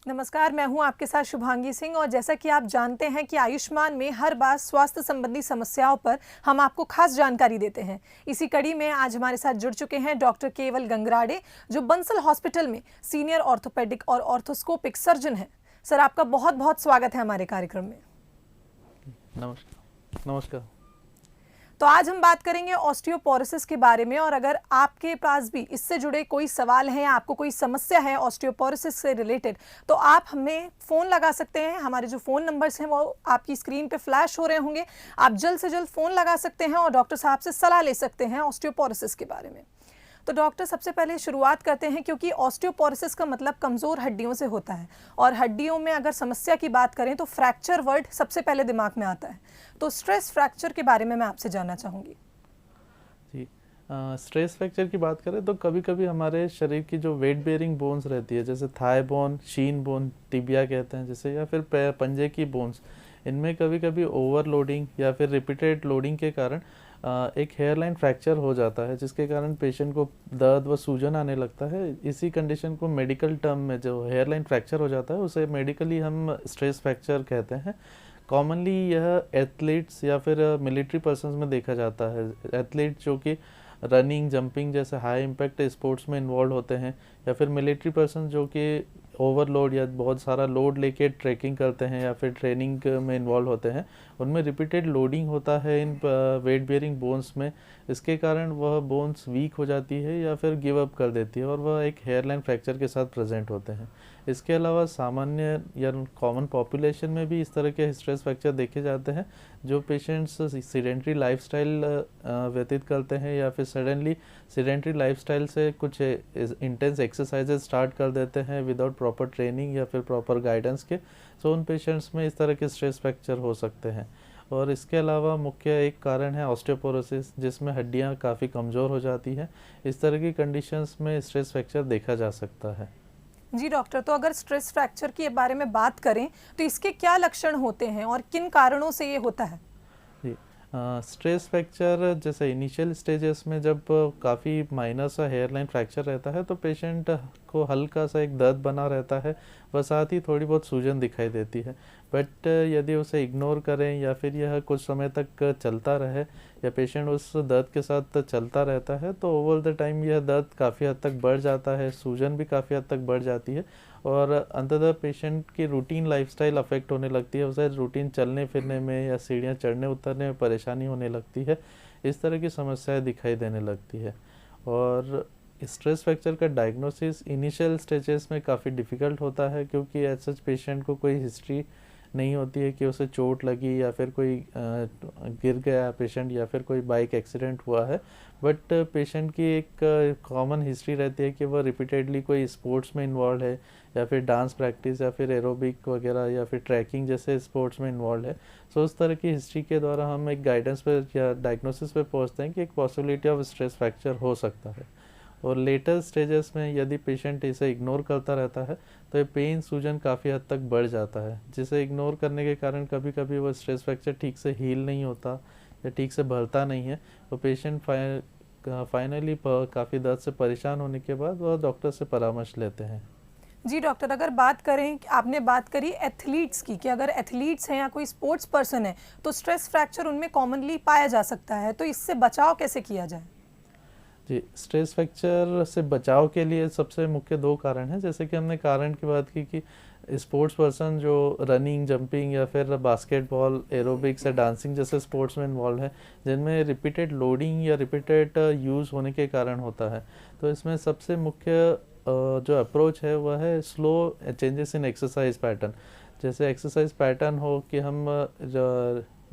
नमस्कार, मैं हूं आपके साथ शुभांगी सिंह। और जैसा कि आप जानते हैं कि आयुष्मान में हर बार स्वास्थ्य संबंधी समस्याओं पर हम आपको खास जानकारी देते हैं। इसी कड़ी में आज हमारे साथ जुड़ चुके हैं डॉक्टर केवल गंगराड़े, जो बंसल हॉस्पिटल में सीनियर ऑर्थोपेडिक और ऑर्थोस्कोपिक सर्जन हैं। सर, आपका बहुत बहुत स्वागत है हमारे कार्यक्रम में। नमस्कार। नमस्कार। तो आज हम बात करेंगे ऑस्टियोपोरोसिस के बारे में। और अगर आपके पास भी इससे जुड़े कोई सवाल है, आपको कोई समस्या है ऑस्टियोपोरोसिस से रिलेटेड, तो आप हमें फ़ोन लगा सकते हैं। हमारे जो फ़ोन नंबर्स हैं वो आपकी स्क्रीन पे फ्लैश हो रहे होंगे। आप जल्द से जल्द फ़ोन लगा सकते हैं और डॉक्टर साहब से सलाह ले सकते हैं ऑस्टियोपोरोसिस के बारे में। तो डॉक्टर, सबसे पहले शुरुआत करते हैं, क्योंकि ऑस्टियोपोरोसिस का मतलब कमज़ोर हड्डियों से होता है। और हड्डियों में अगर समस्या की बात करें तो फ्रैक्चर वर्ड सबसे पहले दिमाग में आता है। तो स्ट्रेस फ्रैक्चर के बारे में मैं आपसे जानना चाहूँगी। जी, स्ट्रेस फ्रैक्चर की बात करें तो कभी कभी हमारे शरीर की जो वेट बेयरिंग बोन्स रहती है, जैसे थाई बोन, शीन बोन, टिबिया कहते हैं जिसे, या फिर पंजे की बोन्स, इनमें कभी कभी ओवरलोडिंग या फिर रिपीटेड लोडिंग के कारण एक हेयरलाइन फ्रैक्चर हो जाता है, जिसके कारण पेशेंट को दर्द व सूजन आने लगता है। इसी कंडीशन को मेडिकल टर्म में जो हेयरलाइन फ्रैक्चर हो जाता है उसे मेडिकली हम स्ट्रेस फ्रैक्चर कहते हैं। कॉमनली यह एथलीट्स या फिर मिलिट्री पर्सन्स में देखा जाता है। एथलीट जो कि रनिंग, जंपिंग जैसे हाई इम्पैक्ट स्पोर्ट्स में इन्वॉल्व होते हैं, या फिर मिलिट्री पर्सन जो कि ओवरलोड या बहुत सारा लोड लेके ट्रैकिंग करते हैं या फिर ट्रेनिंग में इन्वॉल्व होते हैं, उनमें रिपीटेड लोडिंग होता है इन वेट बेयरिंग बोन्स में। इसके कारण वह बोन्स वीक हो जाती है या फिर गिव अप कर देती है और वह एक हेयरलाइन फ्रैक्चर के साथ प्रेजेंट होते हैं। इसके अलावा सामान्य या कॉमन पॉपुलेशन में भी इस तरह के स्ट्रेस फ्रैक्चर देखे जाते हैं। जो पेशेंट्स सीडेंट्री लाइफस्टाइल व्यतीत करते हैं या फिर सडनली सीडेंट्री लाइफस्टाइल से कुछ इंटेंस एक्सरसाइजेज स्टार्ट कर देते हैं विदाउट प्रॉपर ट्रेनिंग या फिर प्रॉपर गाइडेंस के, तो उन पेशेंट्स में इस तरह के स्ट्रेस फ्रैक्चर हो सकते हैं। और इसके अलावा मुख्य एक कारण है ऑस्टियोपोरोसिस, जिसमें हड्डियां काफ़ी कमज़ोर हो जाती हैं। इस तरह की कंडीशंस में स्ट्रेस फ्रैक्चर देखा जा सकता है। जी डॉक्टर, तो अगर स्ट्रेस फ्रैक्चर के बारे में बात करें तो इसके क्या लक्षण होते हैं और किन कारणों से ये होता है? जी, स्ट्रेस फ्रैक्चर जैसे इनिशियल स्टेजेस में जब काफ़ी माइनर सा हेयरलाइन फ्रैक्चर रहता है तो पेशेंट को हल्का सा एक दर्द बना रहता है, व साथ ही थोड़ी बहुत सूजन दिखाई देती है। बट यदि उसे इग्नोर करें या फिर यह कुछ समय तक चलता रहे या पेशेंट उस दर्द के साथ चलता रहता है, तो ओवर द टाइम यह दर्द काफ़ी हद तक बढ़ जाता है, सूजन भी काफ़ी हद तक बढ़ जाती है और अंततः पेशेंट की रूटीन लाइफस्टाइल अफेक्ट होने लगती है। उसे रूटीन चलने फिरने में या सीढ़ियाँ चढ़ने उतरने में परेशानी होने लगती है। इस तरह की समस्याएं दिखाई देने लगती है। और स्ट्रेस फ्रैक्चर का डायग्नोसिस इनिशियल स्टेजेस में काफ़ी डिफ़िकल्ट होता है, क्योंकि एज सच पेशेंट को कोई हिस्ट्री नहीं होती है कि उसे चोट लगी या फिर कोई गिर गया पेशेंट या फिर कोई बाइक एक्सीडेंट हुआ है। बट पेशेंट की एक कॉमन हिस्ट्री रहती है कि वह रिपीटेडली कोई स्पोर्ट्स में इन्वॉल्व है या फिर डांस प्रैक्टिस या फिर एरोबिक वगैरह या फिर ट्रैकिंग जैसे स्पोर्ट्स में इन्वॉल्व है। सो उस तरह की हिस्ट्री के द्वारा हम एक गाइडेंस पर या डायग्नोसिस पे पहुंचते हैं कि एक पॉसिबिलिटी ऑफ स्ट्रेस फ्रैक्चर हो सकता है। और लेटर स्टेजेस में यदि पेशेंट इसे इग्नोर करता रहता है तो ये पेन, सूजन काफ़ी हद तक बढ़ जाता है, जिसे इग्नोर करने के कारण कभी कभी वो स्ट्रेस फ्रैक्चर ठीक से हील नहीं होता या ठीक से भरता नहीं है। तो पेशेंट फाइनली काफ़ी दर्द से परेशान होने के बाद वह डॉक्टर से परामर्श लेते हैं। जी डॉक्टर, अगर बात करें, आपने बात करी एथलीट्स की, कि अगर एथलीट्स हैं या कोई स्पोर्ट्स पर्सन है तो स्ट्रेस फ्रैक्चर उनमें कॉमनली पाया जा सकता है, तो इससे बचाव कैसे किया जाए? जी, स्ट्रेस फ्रैक्चर से बचाव के लिए सबसे मुख्य दो कारण हैं। जैसे कि हमने कारण की बात की कि स्पोर्ट्स पर्सन जो रनिंग, जंपिंग या फिर बास्केटबॉल, एरोबिक्स या डांसिंग जैसे स्पोर्ट्स में इन्वॉल्व है, जिनमें रिपीटेड लोडिंग या रिपीटेड यूज़ होने के कारण होता है। तो इसमें सबसे मुख्य जो अप्रोच है वह है slow changes in exercise pattern. जैसे एक्सरसाइज पैटर्न हो कि हम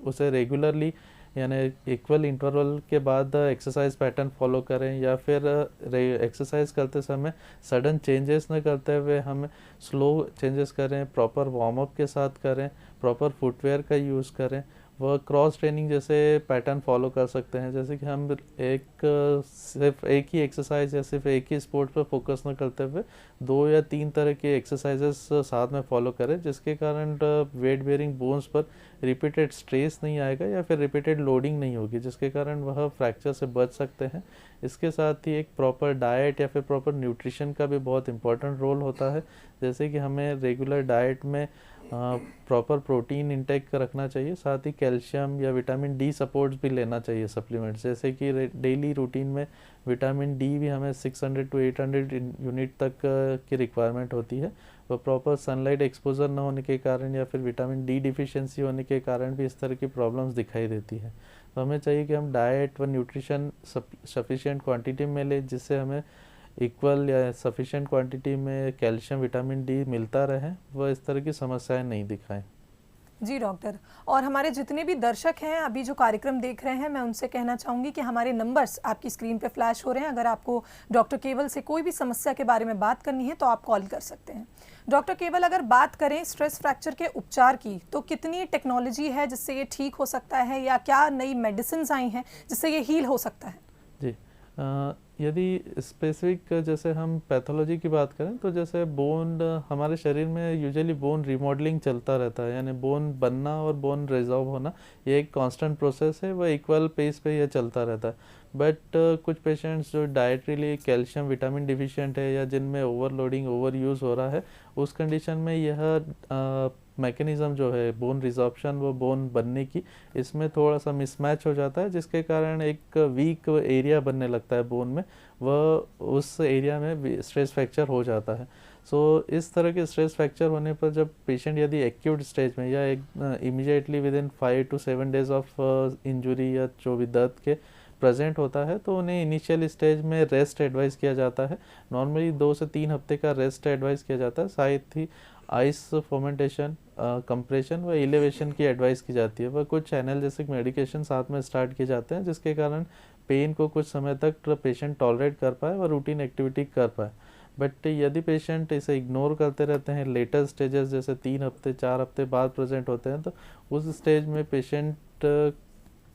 उसे रेगुलरली यानी इक्वल इंटरवल के बाद एक्सरसाइज पैटर्न फॉलो करें, या फिर एक्सरसाइज करते समय सडन चेंजेस न करते हुए हमें स्लो चेंजेस करें, प्रॉपर वार्म अप के साथ करें, प्रॉपर फुटवेयर का यूज़ करें, वह क्रॉस ट्रेनिंग जैसे पैटर्न फॉलो कर सकते हैं, जैसे कि हम सिर्फ एक ही एक्सरसाइज या सिर्फ एक ही स्पोर्ट पर फोकस न करते हुए 2 या 3 तरह के एक्सरसाइजेस साथ में फॉलो करें, जिसके कारण वेट बेयरिंग बोन्स पर रिपीटेड स्ट्रेस नहीं आएगा या फिर रिपीटेड लोडिंग नहीं होगी, जिसके कारण वह फ्रैक्चर से बच सकते हैं। इसके साथ ही एक प्रॉपर डाइट या फिर प्रॉपर न्यूट्रिशन का भी बहुत इंपॉर्टेंट रोल होता है, जैसे कि हमें रेगुलर डाइट में प्रॉपर प्रोटीन इंटेक रखना चाहिए, साथ ही कैल्शियम या विटामिन डी सपोर्ट्स भी लेना चाहिए सप्लीमेंट्स, जैसे कि डेली रूटीन में विटामिन डी भी हमें 600 to 800 यूनिट तक की रिक्वायरमेंट होती है। वह प्रॉपर सनलाइट एक्सपोजर न होने के कारण या फिर विटामिन डी डिफिशियंसी होने के कारण भी इस तरह की प्रॉब्लम्स दिखाई देती है। तो हमें चाहिए कि हम डाइट व न्यूट्रिशन सफिशिएंट क्वांटिटी में लें, जिससे हमें इक्वल या सफिशिएंट क्वांटिटी में कैल्शियम विटामिन डी मिलता रहे, वह इस तरह की समस्याएं नहीं दिखाएं। जी डॉक्टर, और हमारे जितने भी दर्शक हैं अभी जो कार्यक्रम देख रहे हैं, मैं उनसे कहना चाहूँगी कि हमारे नंबर्स आपकी स्क्रीन पे फ्लैश हो रहे हैं। अगर आपको डॉक्टर केवल से कोई भी समस्या के बारे में बात करनी है तो आप कॉल कर सकते हैं। डॉक्टर केवल, अगर बात करें स्ट्रेस फ्रैक्चर के उपचार की, तो कितनी टेक्नोलॉजी है जिससे ये ठीक हो सकता है, या क्या नई मेडिसिन आई हैं जिससे ये हील हो सकता है? जी, यदि स्पेसिफिक जैसे हम पैथोलॉजी की बात करें तो जैसे बोन, हमारे शरीर में यूजुअली बोन रिमॉडलिंग चलता रहता है, यानी बोन बनना और बोन रिजॉर्व होना ये एक कांस्टेंट प्रोसेस है, वह इक्वल पेस पे यह चलता रहता है। बट कुछ पेशेंट्स जो डाइटरीली कैल्शियम विटामिन डिफिशिएंट है या जिनमें ओवरलोडिंग ओवर यूज़ हो रहा है, उस कंडीशन में यह मैकेनिज़्म जो है बोन रिजॉर्प्शन वो बोन बनने की, इसमें थोड़ा सा मिसमैच हो जाता है, जिसके कारण एक वीक एरिया बनने लगता है बोन में, वह उस एरिया में स्ट्रेस फ्रैक्चर हो जाता है। सो इस तरह के स्ट्रेस फ्रैक्चर होने पर जब पेशेंट यदि एक्यूट स्टेज में या एक immediately with in 5 to 7 days of injury या जो भी दर्द के प्रेजेंट होता है, तो उन्हें इनिशियल स्टेज में रेस्ट एडवाइस किया जाता है। नॉर्मली 2 से 3 हफ्ते का रेस्ट एडवाइस किया जाता है, साथ ही आइस फर्मेंटेशन, कंप्रेशन व एलिवेशन की एडवाइस की जाती है। वह कुछ एनाल्जेसिक मेडिकेशन साथ में स्टार्ट किए जाते हैं, जिसके कारण पेन को कुछ समय तक पेशेंट टॉलरेट कर पाए और रूटीन एक्टिविटी कर पाए। बट यदि पेशेंट इसे इग्नोर करते रहते हैं, लेटर स्टेजेस जैसे 3 हफ्ते 4 हफ्ते बाद प्रेजेंट होते हैं, तो उस स्टेज में पेशेंट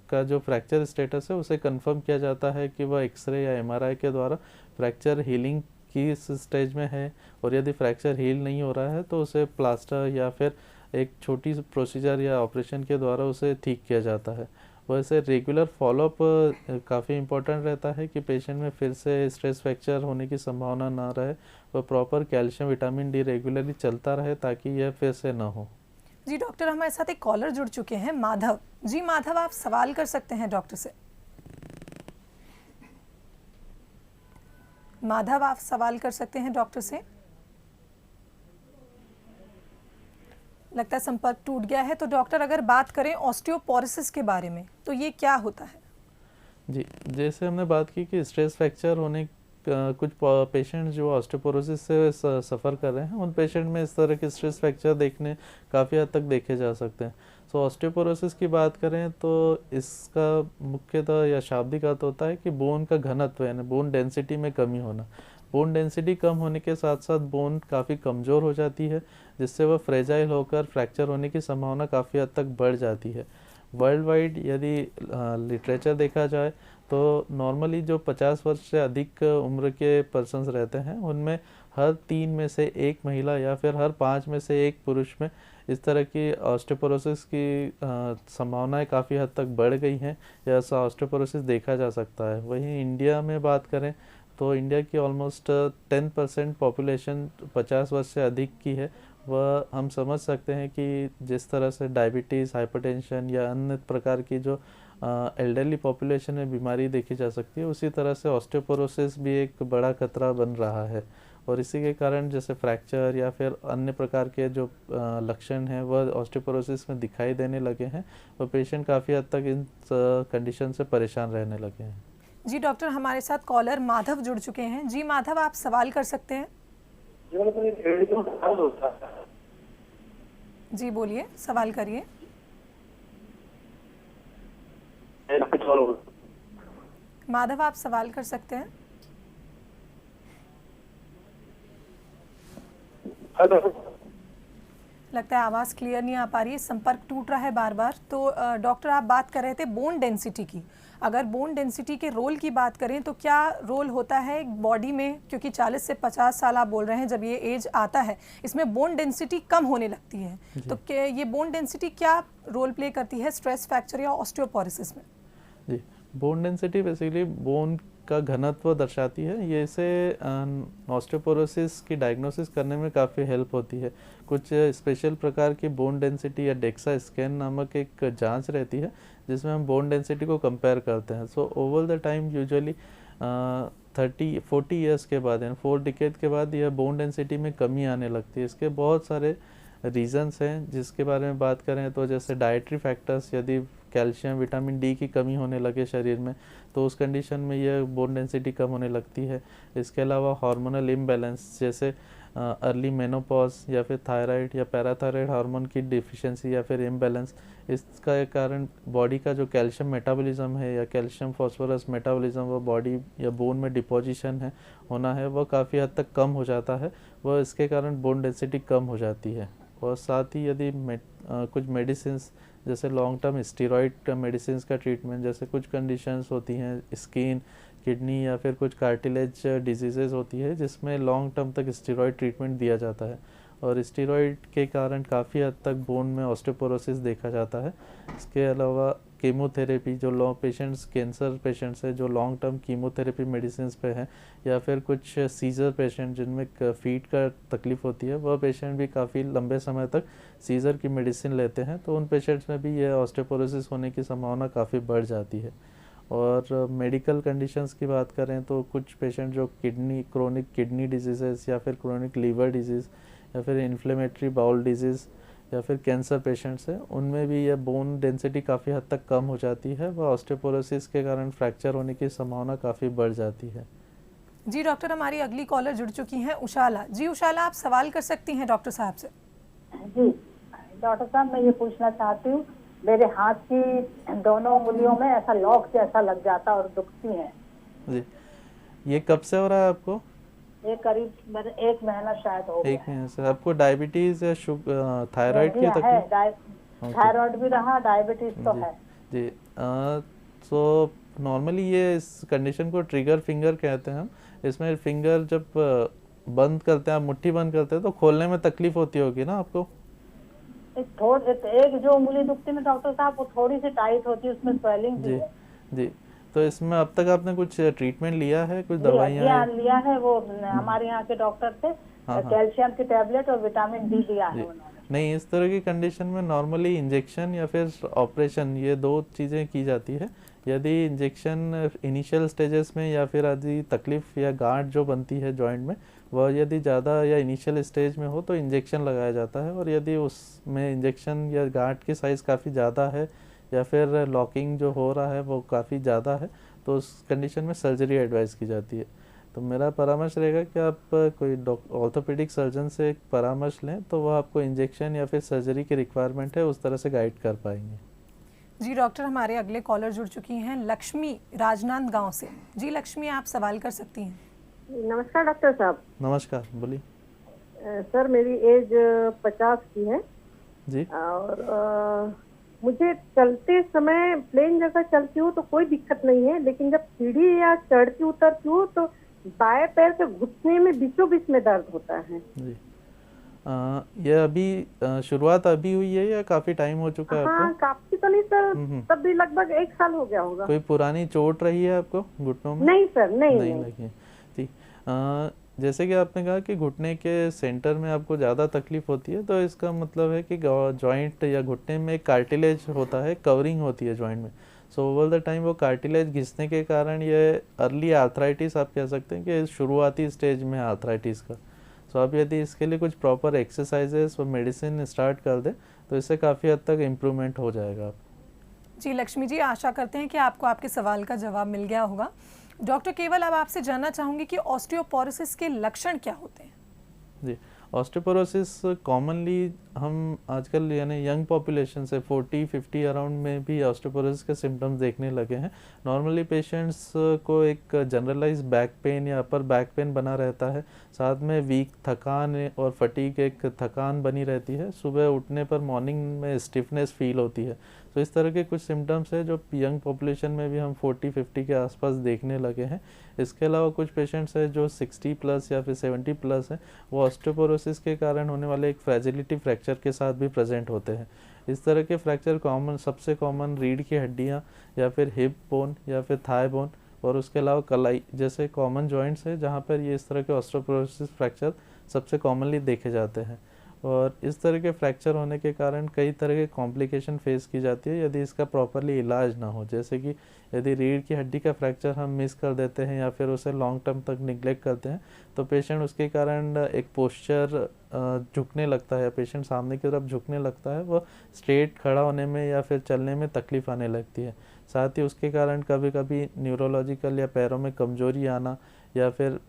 का जो फ्रैक्चर स्टेटस है उसे कंफर्म किया जाता है कि वह एक्सरे या एमआरआई के द्वारा फ्रैक्चर हीलिंग की इस स्टेज में है, और यदि फ्रैक्चर हील नहीं हो रहा है तो उसे प्लास्टर या फिर एक छोटी प्रोसीजर या ऑपरेशन के द्वारा उसे ठीक किया जाता है। वैसे रेगुलर फॉलोअप काफ़ी इम्पोर्टेंट रहता है कि पेशेंट में फिर से स्ट्रेस फ्रैक्चर होने की संभावना ना रहे, और proper calcium vitamin D regularly चलता रहे ताकि यह फिर से ना हो। जी डॉक्टर, हमारे साथ एक कॉलर जुड़ चुके हैं, माधव जी। माधव, आप सवाल कर सकते हैं डॉक्टर से। माधव, आप सवाल कर सकते हैं डॉक्टर से। लगता है संपर्क टूट गया है। तो डॉक्टर, अगर बात करें ऑस्टियोपोरोसिस के बारे में, तो ये क्या होता है? जी, जैसे हमने बात की कि स्ट्रेस फ्रैक्चर होने कुछ पेशेंट जो ऑस्टियोपोरोसिस से सफ़र कर रहे हैं, उन पेशेंट में इस तरह के स्ट्रेस फ्रैक्चर देखने काफ़ी हद तक देखे जा सकते हैं। सो ऑस्टियोपोरोसिस की बात करें तो इसका मुख्यतः या शाब्दिक अर्थ होता है कि बोन का घनत्व यानी बोन डेंसिटी में कमी होना। बोन डेंसिटी कम होने के साथ साथ बोन काफ़ी कमज़ोर हो जाती है, जिससे वह फ्रेजाइल होकर फ्रैक्चर होने की संभावना काफ़ी हद तक बढ़ जाती है। वर्ल्ड वाइड यदि लिटरेचर देखा जाए तो नॉर्मली जो 50 वर्ष से अधिक उम्र के पर्सन्स रहते हैं, उनमें हर 3 में से 1 महिला या फिर हर 5 में से 1 पुरुष में इस तरह की ऑस्टियोपोरोसिस की संभावनाएं काफ़ी हद तक बढ़ गई हैं, या ऐसा ऑस्टियोपोरोसिस देखा जा सकता है। वहीं इंडिया में बात करें तो इंडिया की ऑलमोस्ट 10% पॉपुलेशन 50 वर्ष से अधिक की है। वह हम समझ सकते हैं कि जिस तरह से डायबिटीज़, हाइपरटेंशन या अन्य प्रकार की जो एल्डरली पॉपुलेशन में बीमारी देखी जा सकती है, उसी तरह से ऑस्टियोपोरोसिस भी एक बड़ा खतरा बन रहा है। और इसी के कारण जैसे फ्रैक्चर या फिर अन्य प्रकार के जो लक्षण हैं वह ऑस्टियोपोरोसिस में दिखाई देने लगे हैं, और पेशेंट काफ़ी हद तक इन कंडीशन से परेशान रहने लगे हैं। जी डॉक्टर, हमारे साथ कॉलर माधव जुड़ चुके हैं। जी माधव, आप सवाल कर सकते हैं। जी बोलिए, सवाल करिए। माधव, आप सवाल कर सकते हैं। लगता है आवाज़ क्लियर नहीं आ पा रही है, संपर्क टूट रहा है बार बार। तो डॉक्टर आप बात कर रहे थे बोन डेंसिटी की। अगर बोन डेंसिटी के रोल की बात करें तो क्या रोल होता है बॉडी में, क्योंकि 40 से 50 साल आप बोल रहे हैं जब ये एज आता है इसमें बोन डेंसिटी कम होने लगती है, तो क्या ये बोन डेंसिटी क्या रोल प्ले करती है स्ट्रेस फ्रैक्चर या ऑस्टियोपोरोसिस में? जी, बोन डेंसिटी बेसिकली बोन का घनत्व दर्शाती है। ये इसे ऑस्टियोपोरोसिस की डायग्नोसिस करने में काफ़ी हेल्प होती है। कुछ स्पेशल प्रकार की बोन डेंसिटी या डेक्सा स्कैन नामक एक जांच रहती है जिसमें हम बोन डेंसिटी को कंपेयर करते हैं। So over the time usually 30-40 years के बाद यानी 4 डिकेड के बाद यह बोन डेंसिटी में कमी आने लगती है। इसके बहुत सारे रीजंस हैं जिसके बारे में बात करें तो जैसे डाइटरी फैक्टर्स, यदि कैल्शियम विटामिन डी की कमी होने लगे शरीर में तो उस कंडीशन में यह बोन डेंसिटी कम होने लगती है। इसके अलावा हार्मोनल इम्बैलेंस जैसे अर्ली मेनोपॉज या फिर थायराइड या पैराथायराइड हार्मोन की डिफिशिएंसी या फिर इम्बैलेंस, इसका एक कारण बॉडी का जो कैल्शियम मेटाबॉलिज्म है या कैल्शियम फॉस्फोरस मेटाबॉलिज्म वो बॉडी या बोन में डिपोजिशन है होना है वह काफ़ी हद तक कम हो जाता है। वह इसके कारण बोन डेंसिटी कम हो जाती है। और साथ ही यदि कुछ मेडिसिन्स जैसे लॉन्ग टर्म स्टेरॉइड मेडिसिन्स का ट्रीटमेंट, जैसे कुछ कंडीशंस होती हैं स्किन, किडनी या फिर कुछ कार्टिलेज डिजीज़ेज होती है जिसमें लॉन्ग टर्म तक स्टेरॉइड ट्रीटमेंट दिया जाता है और स्टेरॉइड के कारण काफ़ी हद तक बोन में ऑस्टियोपोरोसिस देखा जाता है। इसके अलावा कीमोथेरेपी, जो पेशेंट्स कैंसर पेशेंट्स हैं जो लॉन्ग टर्म कीमोथेरेपी मेडिसिन पे हैं, या फिर कुछ सीजर पेशेंट जिनमें फीट का तकलीफ़ होती है, वह पेशेंट भी काफ़ी लंबे समय तक सीजर की मेडिसिन लेते हैं तो उन पेशेंट्स में भी यह ऑस्टियोपोरोसिस होने की संभावना काफ़ी बढ़ जाती है। और मेडिकल कंडीशंस की बात करें तो कुछ पेशेंट जो क्रोनिक किडनी डिजीज़ेस या फिर क्रोनिक लीवर डिजीज़ या फिर इन्फ्लेमेटरी बाउल डिजीज़ या फिर कैंसर पेशेंट्स हैं, उनमें भी यह बोन डेंसिटी काफ़ी हद तक कम हो जाती है। वह ऑस्टियोपोरोसिस के कारण फ्रैक्चर होने की संभावना काफ़ी बढ़ जाती है। जी डॉक्टर, हमारी अगली कॉलर जुड़ चुकी हैं उषाला जी। उषाला, आप सवाल कर सकती हैं डॉक्टर साहब से। जी डॉक्टर साहब, मैं ये पूछना चाहती हूँ, मेरे हाथ की दोनों उंगलियों में ऐसा लॉक जैसा लग जाता और दुखती है। जी, ये कब से हो रहा है आपको? ये करीब 1 महीना शायद हो गया। 1 महीने से। आपको डायबिटीज या थायराइड की तकलीफ? थायराइड भी रहा, डायबिटीज तो है जी। तो नॉर्मली ये इस कंडीशन को ट्रिगर फिंगर कहते हैं हम। इसमें फिंगर जब बंद करते हैं, आप मुट्ठी बंद करते हैं तो खोलने में तकलीफ होती होगी ना आपको? एक जो उंगली दुखती है डॉक्टर साहब वो थोड़ी सी टाइट होती है, उसमें स्वेलिंग भी है। जी, तो इसमें अब तक आपने कुछ ट्रीटमेंट लिया है, कुछ दवाइयाँ लिया है? वो हमारे यहाँ के डॉक्टर थे, कैल्शियम की टैबलेट और विटामिन डी दिया है उन्होंने। नहीं, इस तरह की कंडीशन में नॉर्मली इंजेक्शन या फिर ऑपरेशन, ये 2 चीज़ें की जाती है। यदि इंजेक्शन इनिशियल स्टेजेस में या फिर यदि तकलीफ़ या गांठ जो बनती है जॉइंट में वह यदि ज़्यादा या इनिशियल स्टेज में हो तो इंजेक्शन लगाया जाता है, और यदि उसमें इंजेक्शन या गांठ की साइज़ काफ़ी ज़्यादा है या फिर लॉकिंग जो हो रहा है वो काफ़ी ज़्यादा है तो उस कंडीशन में सर्जरी एडवाइस की जाती है। तो मेरा परामर्श रहेगा कि आप कोई ऑर्थोपेडिक सर्जन से परामर्श लें तो वह आपको इंजेक्शन या फिर सर्जरी की रिक्वायरमेंट है उस तरह से गाइड कर पाएंगे। जी डॉक्टर, हमारे अगले कॉलर जुड़ चुकी हैं लक्ष्मी राजनांद गांव से। जी लक्ष्मी, आप सवाल कर सकती हैं। नमस्कार डॉक्टर साहब। नमस्कार, बोलिए। सर मेरी एज 50 की है जी। और मुझे चलते समय प्लेन जगह चलती हूँ तो कोई दिक्कत नहीं है, लेकिन जब सीढ़ी या चढ़ती उतरती हूँ तो बाएं पैर के घुटने में बीचों बीच में दर्द होता है। जी। ये अभी शुरुआत अभी हुई है या काफी टाइम हो चुका है आपको? हाँ, काफी तो नहीं सर, तब भी लगभग 1 साल हो गया होगा। कोई पुरानी चोट रही है आपको घुटनों में? नहीं सर, नहीं लगी। जी, जैसे कि आपने कहा कि घुटने के सेंटर में आपको ज़्यादा तकलीफ होती है तो इसका मतलब है कि जॉइंट या घुटने में कार्टिलेज होता है, कवरिंग होती है जॉइंट में। सो ओवर द टाइम वो कार्टिलेज घिसने के कारण ये अर्ली आर्थराइटिस आप कह सकते हैं कि शुरुआती स्टेज में आर्थराइटिस का। सो आप यदि इसके लिए कुछ प्रॉपर एक्सरसाइजेस और मेडिसिन स्टार्ट कर दें तो इससे काफ़ी हद तक इम्प्रूवमेंट हो जाएगा। जी लक्ष्मी जी, आशा करते हैं कि आपको आपके सवाल का जवाब मिल गया होगा। डॉक्टर, केवल अब आपसे जानना चाहूँगी कि ऑस्टियोपोरोसिस के लक्षण क्या होते हैं? जी, ऑस्टियोपोरोसिस कॉमनली हम आजकल यानी यंग पॉपुलेशन से 40-50 अराउंड में भी ऑस्टियोपोरोसिस के सिम्टम्स देखने लगे हैं। नॉर्मली पेशेंट्स को एक जनरलाइज बैक पेन या अपर बैक पेन बना रहता है, साथ में वीक थकान और फटीग एक थकान बनी रहती है, सुबह उठने पर मॉर्निंग में स्टिफनेस फील होती है। तो इस तरह के कुछ सिम्टम्स है जो यंग पॉपुलेशन में भी हम 40-50 के आसपास देखने लगे हैं। इसके अलावा कुछ पेशेंट्स हैं जो 60 प्लस या फिर 70 प्लस हैं, वो ऑस्टियोपोरोसिस के कारण होने वाले एक फ्रैजिलिटी फ्रैक्चर के साथ भी प्रेजेंट होते हैं। इस तरह के फ्रैक्चर सबसे कॉमन रीढ़ की हड्डियाँ या फिर हिप बोन या फिर थाई बोन और उसके अलावा कलाई जैसे कॉमन जॉइंट्स हैं जहाँ पर ये इस तरह के ऑस्टियोपोरोसिस फ्रैक्चर सबसे कॉमनली देखे जाते हैं। और इस तरह के फ्रैक्चर होने के कारण कई तरह के कॉम्प्लिकेशन फेस की जाती है यदि इसका प्रॉपरली इलाज ना हो। जैसे कि यदि रीढ़ की हड्डी का फ्रैक्चर हम मिस कर देते हैं या फिर उसे लॉन्ग टर्म तक निगलेक्ट करते हैं तो पेशेंट उसके कारण एक पोस्चर झुकने लगता है, पेशेंट सामने की तरफ झुकने लगता है, वो स्ट्रेट खड़ा होने में या फिर चलने में तकलीफ़ आने लगती है। साथ ही उसके कारण कभी कभी न्यूरोलॉजिकल या पैरों में कमजोरी आना या फिर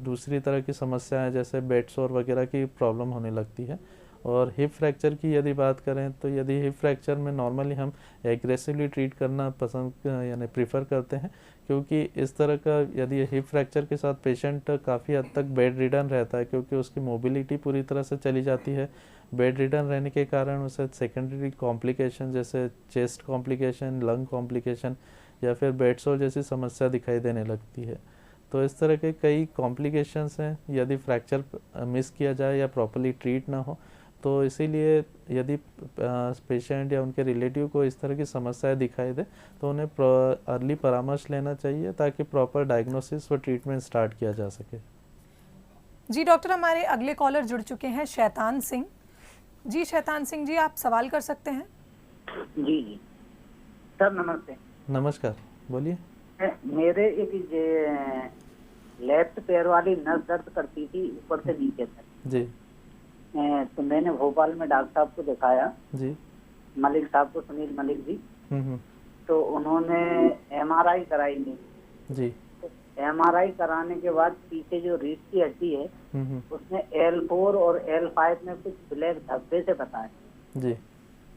दूसरी तरह की समस्याएं जैसे बेड सोर वगैरह की प्रॉब्लम होने लगती है। और हिप फ्रैक्चर की यदि बात करें तो यदि हिप फ्रैक्चर में नॉर्मली हम एग्रेसिवली ट्रीट करना पसंद यानी प्रीफर करते हैं, क्योंकि इस तरह का यदि हिप फ्रैक्चर के साथ पेशेंट काफ़ी हद तक बेड रिडन रहता है क्योंकि उसकी मोबिलिटी पूरी तरह से चली जाती है। बेड रिडन रहने के कारण उसे सेकेंडरी कॉम्प्लिकेशन जैसे चेस्ट कॉम्प्लिकेशन, लंग कॉम्प्लिकेशन या फिर बेड सोर जैसी समस्या दिखाई देने लगती है। तो इस तरह के कई कॉम्प्लिकेशंस हैं यदि फ्रैक्चर मिस किया जाए या प्रॉपर्ली ट्रीट ना हो। तो इसीलिए यदि पेशेंट या उनके रिलेटिव को इस तरह की समस्याएं दिखाई दे तो उन्हें अर्ली परामर्श लेना चाहिए ताकि प्रॉपर डायग्नोसिस व ट्रीटमेंट स्टार्ट किया जा सके। जी डॉक्टर, हमारे अगले कॉलर जुड़ चुके हैं शैतान सिंह जी। शैतान सिंह जी, आप सवाल कर सकते हैं। जी जी सर, नमस्ते। नमस्कार, बोलिए। मेरे एक लेफ्ट पैर वाली नस दर्द करती थी ऊपर से नीचे तक जी। तो मैंने भोपाल में डॉक्टर साहब को दिखाया जी। मलिक साहब को, सुनील मलिक जी। हम्म। तो उन्होंने MRI कराई नहीं जी। तो MRI कराने के बाद पीछे जो रीढ़ की हड्डी है उसमें L4 और L5 में कुछ ब्लैक धब्बे से बताया जी।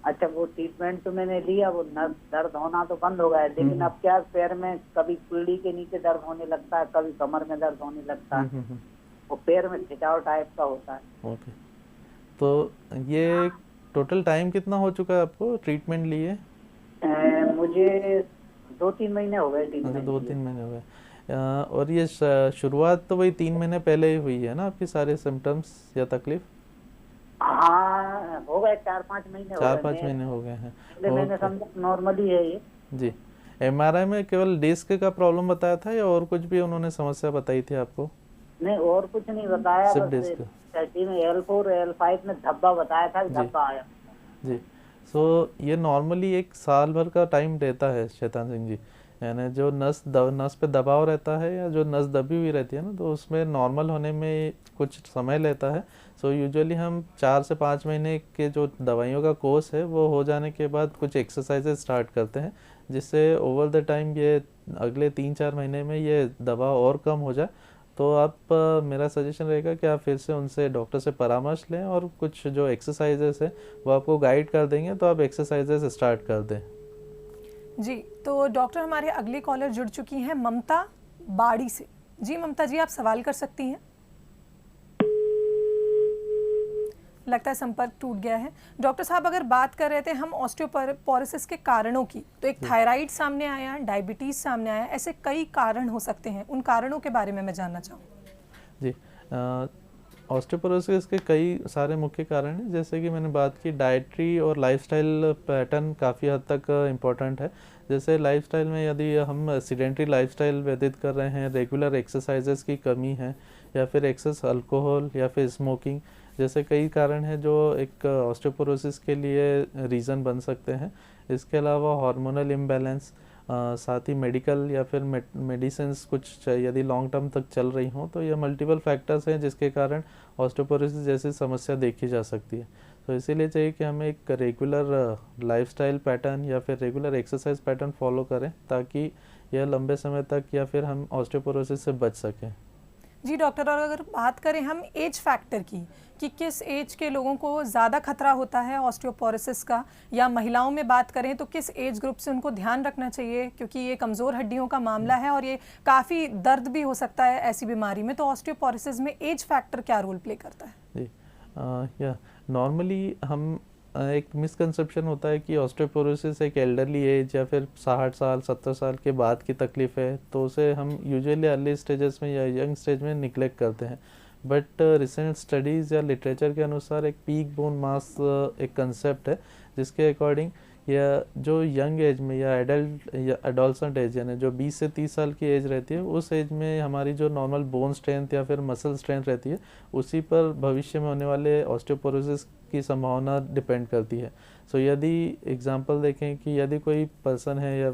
अच्छा, वो ट्रीटमेंट तो मैंने लिया, वो नस दर्द होना तो बंद हो गया है, लेकिन अब क्या पैर में कभी पीढ़ी के नीचे दर्द होने लगता है, कभी कमर में दर्द होने लगता है, वो पैर में खिंचाव टाइप का होता है। ओके, तो ये टोटल टाइम कितना हो चुका है आपको ट्रीटमेंट लिए? मुझे 2-3 महीने हो गए अच्छा, ट्रीटमेंट 2-3 महीने हो गए। और ये शुरुआत तो वही 3 महीने पहले ही हुई है ना आपकी सारे सिम्टम्स या तकलीफ? हाँ, हो गए 4-5 महीने हो गए। 4-5 महीने हो गए हैं। मैंने समझा नॉर्मली है ये। जी। MRI में केवल डिस्क का प्रॉब्लम बताया था या और कुछ भी उन्होंने समस्या बताई थी आपको? नहीं, और कुछ नहीं बताया, सिर्फ बस डिस्क। हड्डी में L4 L5 में धब्बा बताया था, धब्बा आया। जी। सो ये नॉर्मली 1 साल भर का टाइम रहता है शैतान सिंह जी, यानी जो नस पे दबाव रहता है या जो नस दबी हुई रहती है ना, तो उसमें नॉर्मल होने में कुछ समय लेता है। सो यूजुअली हम 4 से 5 महीने के जो दवाइयों का कोर्स है वो हो जाने के बाद कुछ एक्सरसाइजेज स्टार्ट करते हैं जिससे ओवर द टाइम ये अगले 3-4 महीने में ये दबाव और कम हो जाए। तो आप मेरा सजेशन रहेगा कि आप फिर से उनसे डॉक्टर से परामर्श लें और कुछ जो एक्सरसाइजेस है वो आपको गाइड कर देंगे, तो आप एक्सरसाइजेस स्टार्ट कर दें। जी, तो डॉक्टर हमारे अगले कॉलर जुड़ चुकी हैं ममता बाड़ी से। जी ममता जी, आप सवाल कर सकती हैं। लगता है संपर्क टूट गया है। डॉक्टर साहब, अगर बात कर रहे थे हम ऑस्टियोपोरोसिस के कारणों की, तो एक थायराइड सामने आया, डायबिटीज सामने आया, ऐसे कई कारण हो सकते हैं, उन कारणों के बारे में मैं जानना चाहूँगी। जी, ऑस्टियोपोरोसिस के कई सारे मुख्य कारण हैं, जैसे कि मैंने बात की डाइटरी और लाइफस्टाइल पैटर्न काफ़ी हद तक इम्पोर्टेंट है। जैसे लाइफस्टाइल में यदि हम सीडेंटरी लाइफस्टाइल व्यतीत कर रहे हैं, रेगुलर एक्सरसाइजेस की कमी है या फिर एक्सेस अल्कोहल या फिर स्मोकिंग जैसे कई कारण हैं जो एक ऑस्टियोपोरोसिस के लिए रीज़न बन सकते हैं। इसके अलावा हार्मोनल इम्बैलेंस, साथ ही मेडिकल या फिर मेडिसिन्स कुछ यदि लॉन्ग टर्म तक चल रही हों, तो ये मल्टीपल फैक्टर्स हैं जिसके कारण ऑस्टियोपोरोसिस जैसी समस्या देखी जा सकती है। तो इसीलिए चाहिए कि हमें एक रेगुलर लाइफस्टाइल पैटर्न या फिर रेगुलर एक्सरसाइज पैटर्न फॉलो करें ताकि यह लंबे समय तक या फिर हम ऑस्टियोपोरोसिस से बच सकें। जी डॉक्टर, और अगर बात करें हम एज फैक्टर की कि किस एज के लोगों को ज़्यादा खतरा होता है ऑस्टियोपोरोसिस का, या महिलाओं में बात करें तो किस एज ग्रुप से उनको ध्यान रखना चाहिए, क्योंकि ये कमज़ोर हड्डियों का मामला है और ये काफ़ी दर्द भी हो सकता है ऐसी बीमारी में, तो ऑस्टियोपोरोसिस में एज फैक्टर क्या रोल प्ले करता है? जी या नॉर्मली हम एक मिसकंसेप्शन होता है कि ऑस्टियोपोरोसिस एक एल्डरली एज या फिर 60 साल 70 साल के बाद की तकलीफ़ है, तो उसे हम यूजुअली अर्ली स्टेजेस में या यंग स्टेज में निगलेक्ट करते हैं। बट रिसेंट स्टडीज़ या लिटरेचर के अनुसार एक पीक बोन मास एक कंसेप्ट है जिसके अकॉर्डिंग या जो यंग एज में या एडल्ट या एडोलसेंट एज यानी जो 20 से 30 साल की एज रहती है, उस एज में हमारी जो नॉर्मल बोन स्ट्रेंथ या फिर मसल स्ट्रेंथ रहती है, उसी पर भविष्य में होने वाले ऑस्टियोपोरोसिस की संभावना डिपेंड करती है। सो यदि एग्जांपल देखें कि यदि कोई पर्सन है या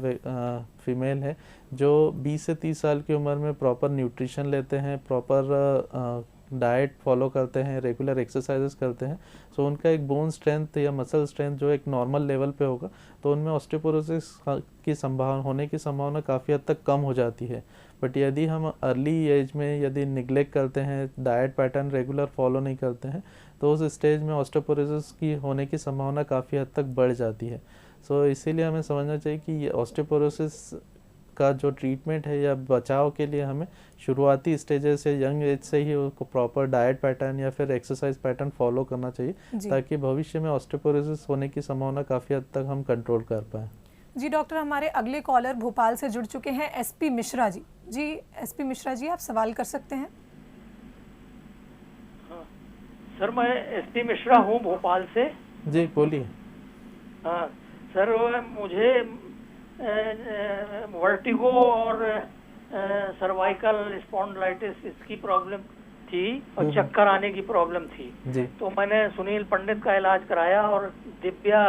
फीमेल है जो 20 से 30 साल की उम्र में प्रॉपर न्यूट्रिशन लेते हैं, प्रॉपर डाइट फॉलो करते हैं, रेगुलर एक्सरसाइजेस करते हैं, सो उनका एक बोन स्ट्रेंथ या मसल स्ट्रेंथ जो एक नॉर्मल लेवल पे होगा, तो उनमें ऑस्टियोपोरोसिस की संभावना होने की संभावना काफ़ी हद तक कम हो जाती है। बट यदि हम अर्ली एज में यदि निगलेक्ट करते हैं, डाइट पैटर्न रेगुलर फॉलो नहीं करते हैं, तो उस स्टेज में ऑस्टियोपोरोसिस की होने की संभावना काफ़ी हद तक बढ़ जाती है। सो इसीलिए हमें समझना चाहिए कि ये ऑस्टियोपोरोसिस का जो ट्रीटमेंट है या बचाव के लिए हमें शुरुआती स्टेजेस या यंग एज से ही उसको प्रॉपर डाइट पैटर्न या फिर एक्सरसाइज पैटर्न फॉलो करना चाहिए, ताकि भविष्य में ऑस्टियोपोरोसिस होने की संभावना काफ़ी हद तक हम कंट्रोल कर पाएँ। जी डॉक्टर, हमारे अगले कॉलर भोपाल से जुड़ चुके हैं एसपी मिश्रा जी। जी एसपी मिश्रा जी, आप सवाल कर सकते हैं। सर, मैं एसपी मिश्रा हूँ भोपाल से। जी बोलिए। हाँ सर, मुझे वर्टिगो और सर्वाइकल स्पॉन्डिलाइटिस इसकी प्रॉब्लम थी और चक्कर आने की प्रॉब्लम थी जी। तो मैंने सुनील पंडित का इलाज कराया और दिव्या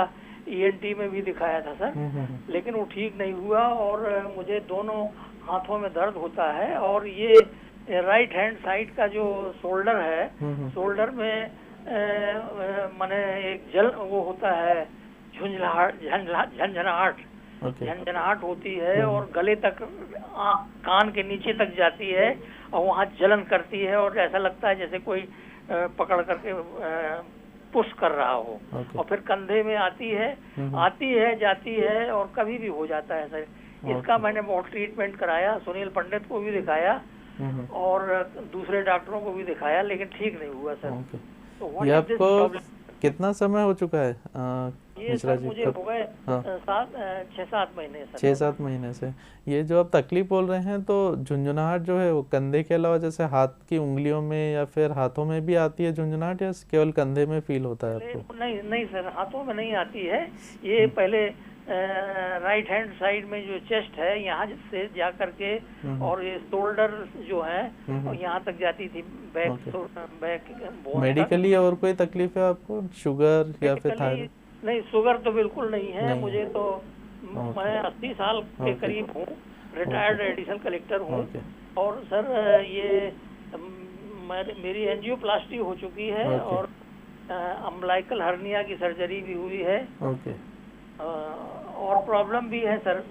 ईएनटी में भी दिखाया था सर, लेकिन वो ठीक नहीं हुआ और मुझे दोनों हाथों में दर्द होता है और ये राइट हैंड साइड का जो शोल्डर है, शोल्डर में माने एक जल वो होता है, झंझनाहट झंझनाहट होती है और गले तक कान के नीचे तक जाती है और वहाँ जलन करती है और ऐसा लगता है जैसे कोई पकड़ करके पुश कर रहा हो। और फिर कंधे में आती है जाती है और कभी भी हो जाता है सर। इसका मैंने बहुत ट्रीटमेंट कराया, सुनील पंडित को भी दिखाया और दूसरे डॉक्टरों को भी दिखाया, लेकिन ठीक नहीं हुआ सर। तो ये आपको कितना समय हो चुका है ये सर मुझे हो गए 6-7 महीने सर। 6-7 महीने से ये जो आप तकलीफ बोल रहे हैं, तो झुंझुनाहट जो है वो कंधे के अलावा जैसे हाथ की उंगलियों में या फिर हाथों में भी आती है झुंझुनाहट, या केवल कंधे में फील होता है आपको? नहीं सर, हाथों में नहीं आती है। ये पहले राइट हैंड साइड में जो चेस्ट है यहाँ से जा करके और ये शोल्डर जो है यहाँ तक जाती थी, बैक मेडिकली और कोई तकलीफ है आपको, शुगर या फिर थायराइड? नहीं, शुगर तो बिल्कुल नहीं है मुझे। तो मैं 80 साल के करीब हूँ, रिटायर्ड एडिशनल कलेक्टर हूँ और सर ये मेरी एंजियोप्लास्टी हो चुकी है और अम्बिलिकल हर्निया की सर्जरी भी हुई है और प्रॉब्लम भी है सर।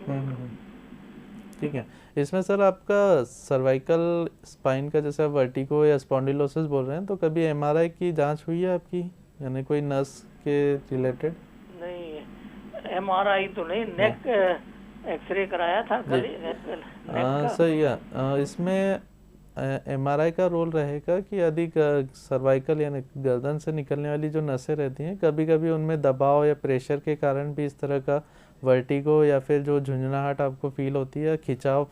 ठीक है। इसमें सर आपका सर्वाइकल स्पाइन का जैसे आप वर्टिगो या स्पॉन्डिलोसिस बोल रहे हैं, तो कभी एमआरआई की जांच हुई है आपकी, यानी कोई नस के रिलेटेड? नहीं, एमआरआई तो नहीं, नेक एक्सरे कराया था सही है। इसमें एमआरआई का रोल रहेगा कि यदि सर्वाइकल यानी गर्दन से निकलने वाली जो नसें रहती हैं, कभी कभी उनमें दबाव या प्रेशर के कारण भी इस तरह का वर्टिगो या फिर जो झुंझुनाहट आपको फील होती है, खिंचाव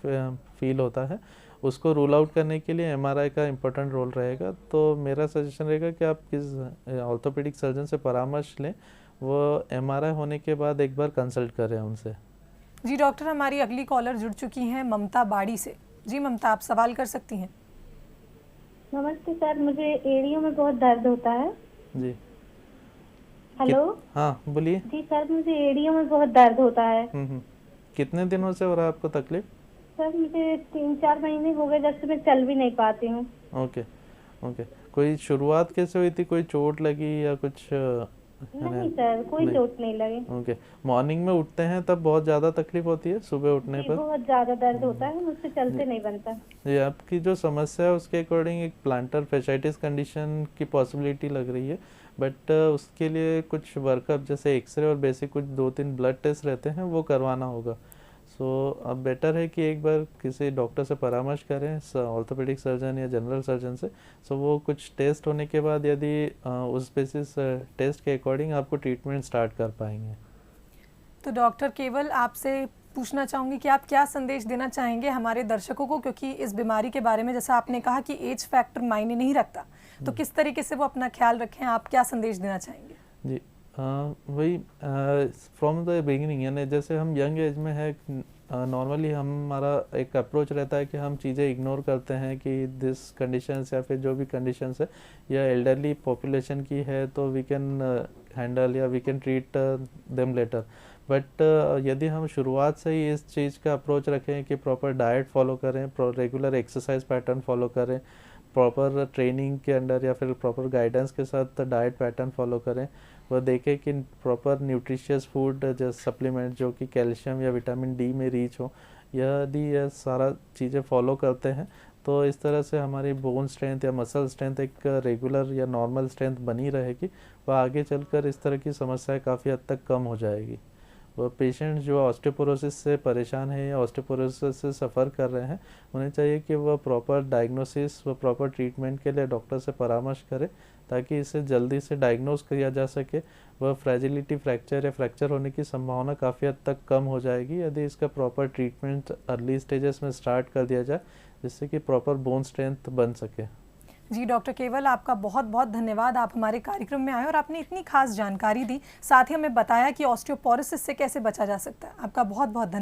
फील होता है, उसको रूल आउट करने के लिए एमआरआई का इम्पोर्टेंट रोल रहेगा। तो मेरा सजेशन रहेगा कि आप किस ऑर्थोपेडिक सर्जन से परामर्श लें, वो एमआरआई होने के बाद एक बार कंसल्ट करें उनसे। जी डॉक्टर, हमारी अगली कॉलर जुड़ चुकी हैं ममता बाड़ी से। जी ममता, आप सवाल कर सकती हैं। नमस्ते सर, मुझे एड़ियों में बहुत दर्द होता है। जी हेलो। हाँ बोलिए। जी सर, मुझे एड़ियों में बहुत दर्द होता है। कितने दिनों से हो रहा है आपको तकलीफ? सर मुझे 3-4 महीने हो गए जब से मैं चल भी नहीं पाती हूँ। ओके। कोई शुरुआत कैसे हुई थी, कोई चोट लगी या कुछ नहीं सर, कोई नहीं। चोट नहीं लगी। ओके, मॉर्निंग में उठते हैं तब बहुत ज़्यादा तकलीफ होती है सुबह उठने जी, पर? बहुत ज्यादा दर्द होता है, मुझसे चलते नहीं बनता। ये आपकी जो समस्या है उसके अकॉर्डिंग एक प्लांटर फेसाइटिस कंडीशन की पॉसिबिलिटी लग रही है, बट उसके लिए कुछ वर्कअप जैसे एक्सरे और बेसिक कुछ 2-3 ब्लड टेस्ट रहते हैं वो करवाना होगा। सो अब बेटर है कि एक बार किसी डॉक्टर से परामर्श करें, ऑर्थोपेडिक सर्जन या जनरल सर्जन से। सो वो कुछ टेस्ट होने के बाद यदि उस बेसिस टेस्ट के अकॉर्डिंग आपको ट्रीटमेंट स्टार्ट कर पाएंगे। तो डॉक्टर केवल आपसे पूछना चाहूँगी कि आप क्या संदेश देना चाहेंगे हमारे दर्शकों को, क्योंकि इस बीमारी के बारे में जैसा आपने कहा कि एज फैक्टर मायने नहीं रखता, तो किस तरीके से वो अपना ख्याल रखें, आप क्या संदेश देना चाहेंगे? जी, वही फ्रॉम द बिगिनिंग, यानी जैसे हम यंग एज में है, नॉर्मली हमारा एक अप्रोच रहता है कि हम चीज़ें इग्नोर करते हैं कि दिस कंडीशंस या फिर जो भी कंडीशंस है या एल्डरली पॉपुलेशन की है तो वी कैन हैंडल या we can treat them later. But यदि हम शुरुआत से ही इस चीज़ का अप्रोच रखें कि प्रॉपर डाइट फॉलो करें, रेगुलर एक्सरसाइज पैटर्न फॉलो करें, प्रॉपर ट्रेनिंग के अंडर या फिर प्रॉपर गाइडेंस के साथ डाइट पैटर्न फॉलो करें, वह देखें कि प्रॉपर न्यूट्रिशियस फूड जैसे सप्लीमेंट जो कि कैल्शियम या विटामिन डी में रीच हो, यदि यह सारा चीज़ें फॉलो करते हैं तो इस तरह से हमारी बोन स्ट्रेंथ या मसल स्ट्रेंथ एक रेगुलर या नॉर्मल स्ट्रेंथ बनी रहेगी। वह आगे चलकर इस तरह की समस्याएं काफ़ी हद तक कम हो जाएगी। वह पेशेंट जो ऑस्टियोपोरोसिस से परेशान है या ऑस्टियोपोरोसिस से सफ़र कर रहे हैं, उन्हें चाहिए कि वह प्रॉपर डायग्नोसिस व प्रॉपर ट्रीटमेंट के लिए डॉक्टर से परामर्श करें ताकि इसे जल्दी से डायग्नोस किया जा सके। वह फ्रैजिलिटी फ्रैक्चर या फ्रैक्चर होने की संभावना काफ़ी हद तक कम हो जाएगी यदि इसका प्रॉपर ट्रीटमेंट अर्ली स्टेजेस में स्टार्ट कर दिया जाए, जिससे कि प्रॉपर बोन स्ट्रेंथ बन सके। जी डॉक्टर केवल, आपका बहुत बहुत धन्यवाद, आप हमारे कार्यक्रम में आए और आपने इतनी खास जानकारी दी, साथ ही हमें बताया कि ऑस्टियोपोरोसिस से कैसे बचा जा सकता है। आपका बहुत बहुत धन्यवाद।